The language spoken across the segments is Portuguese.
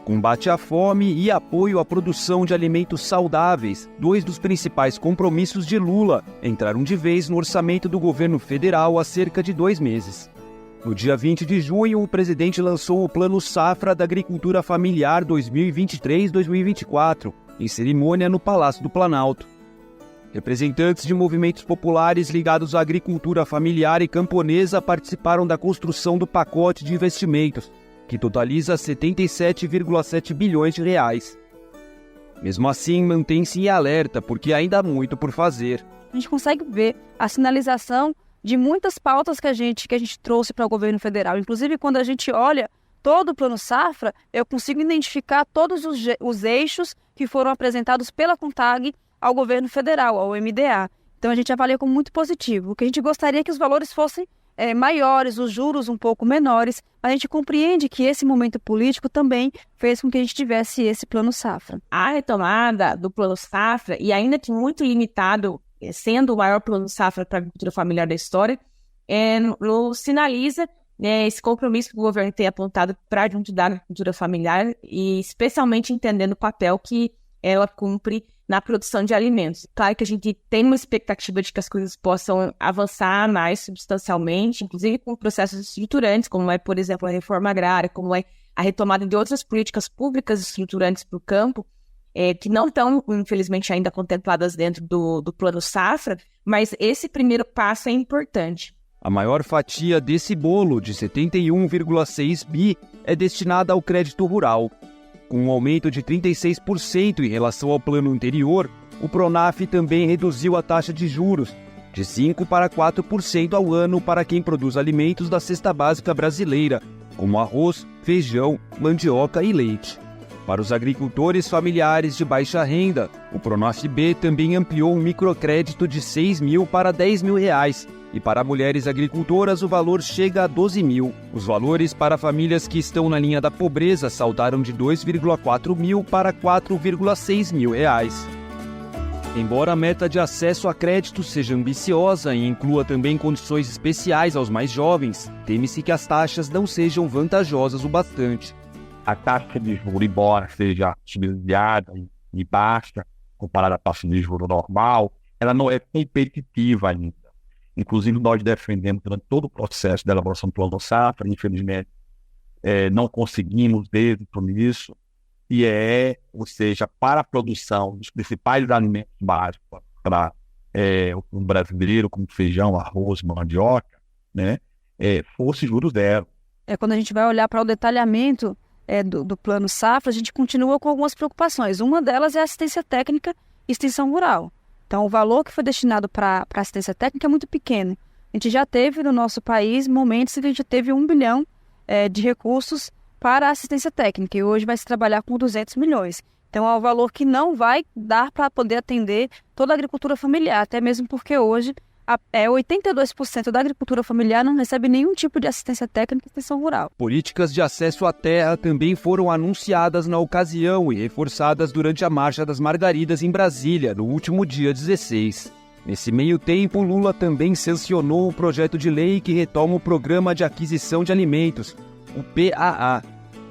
Combate à fome e apoio à produção de alimentos saudáveis, dois dos principais compromissos de Lula, entraram de vez no orçamento do governo federal há cerca de 2 meses. No dia 20 de junho, o presidente lançou o Plano Safra da Agricultura Familiar 2023-2024, em cerimônia no Palácio do Planalto. Representantes de movimentos populares ligados à agricultura familiar e camponesa participaram da construção do pacote de investimentos, que totaliza 77,7 bilhões de reais. Mesmo assim, mantém-se em alerta, porque ainda há muito por fazer. A gente consegue ver a sinalização de muitas pautas que a gente trouxe para o governo federal. Inclusive, quando a gente olha todo o Plano Safra, eu consigo identificar todos os eixos que foram apresentados pela CONTAG ao governo federal, ao MDA. Então, a gente avalia como muito positivo. O que a gente gostaria é que os valores fossem maiores, os juros um pouco menores, mas a gente compreende que esse momento político também fez com que a gente tivesse esse Plano Safra. A retomada do Plano Safra, e ainda que muito limitado, sendo o maior Plano Safra para a agricultura familiar da história, sinaliza esse compromisso que o governo tem apontado para a junto da agricultura familiar e especialmente entendendo o papel que ela cumpre na produção de alimentos. Claro que a gente tem uma expectativa de que as coisas possam avançar mais substancialmente, inclusive com processos estruturantes, como é, por exemplo, a reforma agrária, como é a retomada de outras políticas públicas estruturantes para o campo, que não estão, infelizmente, ainda contempladas dentro do Plano Safra, mas esse primeiro passo é importante. A maior fatia desse bolo, de 71,6 bi, é destinada ao crédito rural. Com um aumento de 36% em relação ao plano anterior, o Pronaf também reduziu a taxa de juros, de 5% para 4% ao ano para quem produz alimentos da cesta básica brasileira, como arroz, feijão, mandioca e leite. Para os agricultores familiares de baixa renda, o Pronaf-B também ampliou um microcrédito de R$ 6 mil para R$ 10 mil, e para mulheres agricultoras o valor chega a R$ 12 mil. Os valores para famílias que estão na linha da pobreza saltaram de R$ 2,4 mil para R$ 4,6 mil. Embora a meta de acesso a crédito seja ambiciosa e inclua também condições especiais aos mais jovens, teme-se que as taxas não sejam vantajosas o bastante. A taxa de juros, embora seja subsidiada e baixa, comparada à taxa de juros normal, ela não é competitiva ainda. Inclusive, nós defendemos durante todo o processo de elaboração do Plano Safra, infelizmente, não conseguimos êxito nisso, ou seja, para a produção dos principais alimentos básicos para o brasileiro, como feijão, arroz, mandioca, né, fosse juros zero. Quando a gente vai olhar para o detalhamento do Plano Safra, a gente continua com algumas preocupações. Uma delas é a assistência técnica e extensão rural. Então, o valor que foi destinado para assistência técnica é muito pequeno. A gente já teve no nosso país momentos em que a gente teve 1 bilhão de recursos para assistência técnica e hoje vai se trabalhar com 200 milhões. Então, é um valor que não vai dar para poder atender toda a agricultura familiar, até mesmo porque hoje 82% da agricultura familiar não recebe nenhum tipo de assistência técnica e extensão rural. Políticas de acesso à terra também foram anunciadas na ocasião e reforçadas durante a Marcha das Margaridas em Brasília, no último dia 16. Nesse meio tempo, Lula também sancionou o projeto de lei que retoma o Programa de Aquisição de Alimentos, o PAA.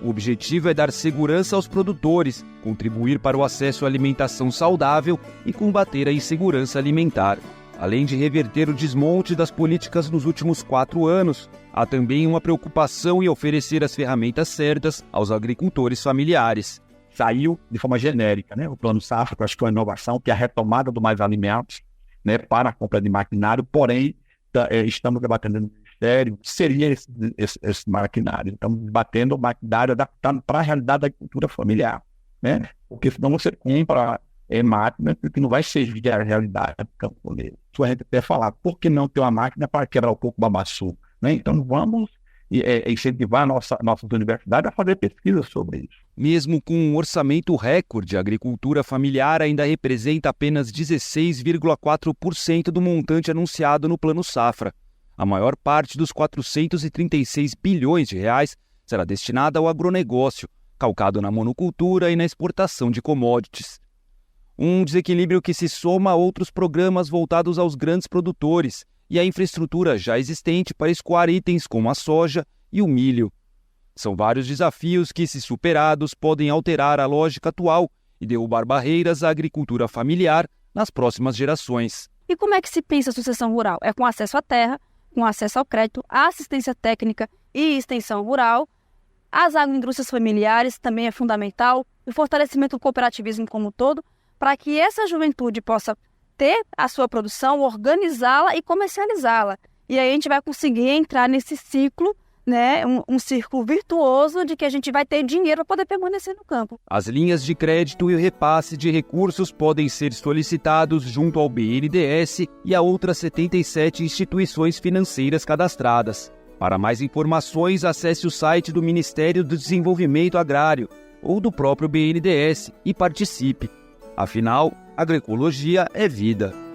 O objetivo é dar segurança aos produtores, contribuir para o acesso à alimentação saudável e combater a insegurança alimentar. Além de reverter o desmonte das políticas nos últimos 4 anos, há também uma preocupação em oferecer as ferramentas certas aos agricultores familiares. Saiu de forma genérica, né? O Plano Safra, que eu acho que é uma inovação, que é a retomada do Mais Alimentos, né, para a compra de maquinário, porém, estamos debatendo no Ministério, que seria esse maquinário. Estamos debatendo o maquinário adaptado para a realidade da agricultura familiar, né? Porque senão você compra máquina que não vai servir a realidade do camponês. A gente até falar, por que não ter uma máquina para quebrar um pouco o babaçu? Né? Então vamos incentivar nossas universidades a fazer pesquisa sobre isso. Mesmo com um orçamento recorde, a agricultura familiar ainda representa apenas 16,4% do montante anunciado no Plano Safra. A maior parte dos 436 bilhões de reais será destinada ao agronegócio, calcado na monocultura e na exportação de commodities. Um desequilíbrio que se soma a outros programas voltados aos grandes produtores e à infraestrutura já existente para escoar itens como a soja e o milho. São vários desafios que, se superados, podem alterar a lógica atual e derrubar barreiras à agricultura familiar nas próximas gerações. E como é que se pensa a sucessão rural? É com acesso à terra, com acesso ao crédito, assistência técnica e extensão rural. As agroindústrias familiares também é fundamental, o fortalecimento do cooperativismo como um todo, para que essa juventude possa ter a sua produção, organizá-la e comercializá-la. E aí a gente vai conseguir entrar nesse ciclo, né, um círculo virtuoso de que a gente vai ter dinheiro para poder permanecer no campo. As linhas de crédito e o repasse de recursos podem ser solicitados junto ao BNDES e a outras 77 instituições financeiras cadastradas. Para mais informações, acesse o site do Ministério do Desenvolvimento Agrário ou do próprio BNDES e participe. Afinal, agroecologia é vida.